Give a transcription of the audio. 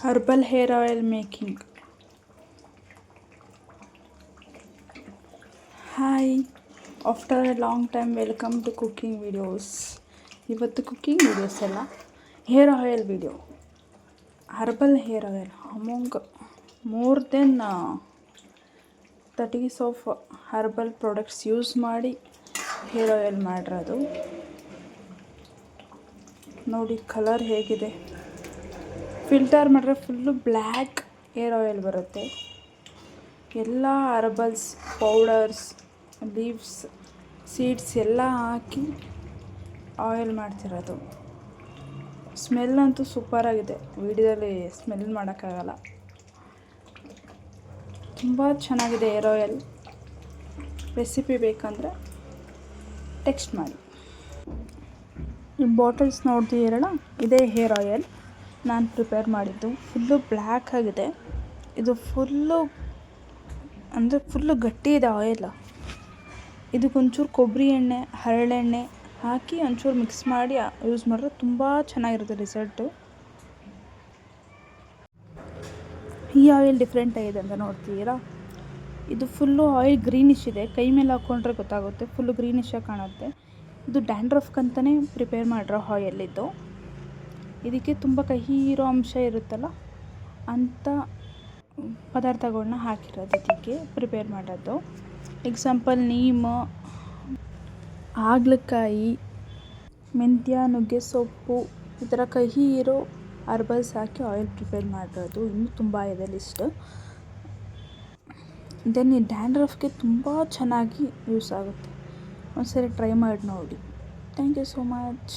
Herbal hair oil making. Hi, after a long time welcome to cooking videos. ಇವತ್ತು cooking videos ಎಲ್ಲ hair oil video. Herbal hair oil among more than 30 of herbal products use ಮಾಡಿ hair oil ಮಾಡಿರೋದು. ನೋಡಿ colour ಹೇಗಿದೆ. Filter ಮಾಡಿದ್ರೆ full black hair oil ಬರುತ್ತೆ. ಎಲ್ಲ herbals powders leaves seeds ಎಲ್ಲ ಹಾಕಿ ಆಯಿಲ್ ಮಾಡ್ತಿರೋದು. ಸ್ಮೆಲ್ ಅಂತೂ ಸೂಪರಾಗಿದೆ. ವಿಡಿಯೋದಲ್ಲಿ ಸ್ಮೆಲ್ ಮಾಡೋಕ್ಕಾಗಲ್ಲ. ತುಂಬ ಚೆನ್ನಾಗಿದೆ ಹೇರ್ ಆಯಿಲ್. ರೆಸಿಪಿ ಬೇಕಂದರೆ ಟೆಕ್ಸ್ಟ್ ಮಾಡಿ. ಈ ಬಾಟಲ್ಸ್ ನೋಡ್ತಿದ್ದೀರಲ್ಲ, ಇದೇ ಹೇರ್ ಆಯಿಲ್ ನಾನು ಪ್ರಿಪೇರ್ ಮಾಡಿದ್ದು. ಫುಲ್ಲು ಬ್ಲ್ಯಾಕ್ ಆಗಿದೆ. ಇದು ಫುಲ್ಲು ಗಟ್ಟಿ ಇದೆ ಆಯಿಲ್. ಇದಕ್ಕೊಂಚೂರು ಕೊಬ್ಬರಿ ಎಣ್ಣೆ ಹರಳೆಣ್ಣೆ ಹಾಕಿ ಒಂಚೂರು ಮಿಕ್ಸ್ ಮಾಡಿ ಯೂಸ್ ಮಾಡಿದ್ರೆ ತುಂಬ ಚೆನ್ನಾಗಿರುತ್ತೆ ರಿಸಲ್ಟು. ಈ ಆಯಿಲ್ ಡಿಫ್ರೆಂಟ್ ಆಗಿದೆ ಅಂತ ನೋಡ್ತೀರಾ. ಇದು ಫುಲ್ಲು ಆಯಿಲ್ ಗ್ರೀನಿಶ್ ಇದೆ. ಕೈ ಮೇಲೆ ಹಾಕ್ಕೊಂಡ್ರೆ ಗೊತ್ತಾಗುತ್ತೆ. ಫುಲ್ಲು ಗ್ರೀನಿಶಾಗಿ ಕಾಣುತ್ತೆ. ಇದು ಡ್ಯಾಂಡ್ರಫ್ಗಂತಲೇ ಪ್ರಿಪೇರ್ ಮಾಡಿರೋ ಆಯಿಲ್ ಇದು. ಇದಕ್ಕೆ ತುಂಬ ಕಹಿ ಇರೋ ಅಂಶ ಇರುತ್ತಲ್ಲ ಅಂಥ ಪದಾರ್ಥಗಳನ್ನ ಹಾಕಿರೋದು. ಇದಕ್ಕೆ ಪ್ರಿಪೇರ್ ಮಾಡೋದು. ಎಕ್ಸಾಂಪಲ್ ನೀಮು, ಹಾಗಲಕಾಯಿ, ಮೆಂತ್ಯ, ನುಗ್ಗೆ ಸೊಪ್ಪು ಈ ಥರ ಕಹಿ ಇರೋ ಹರ್ಬಲ್ಸ್ ಹಾಕಿ ಆಯಿಲ್ ಪ್ರಿಪೇರ್ ಮಾಡಿರೋದು. ಇನ್ನೂ ತುಂಬ ಇದೆ ಲಿಸ್ಟ್. ದೆನ್ ಈ ಡ್ಯಾಂಡ್ರಫ್ಗೆ ತುಂಬ ಚೆನ್ನಾಗಿ ಯೂಸ್ ಆಗುತ್ತೆ. ಒಂದ್ಸರಿ ಟ್ರೈ ಮಾಡಿ ನೋಡಿ. Thank you so much.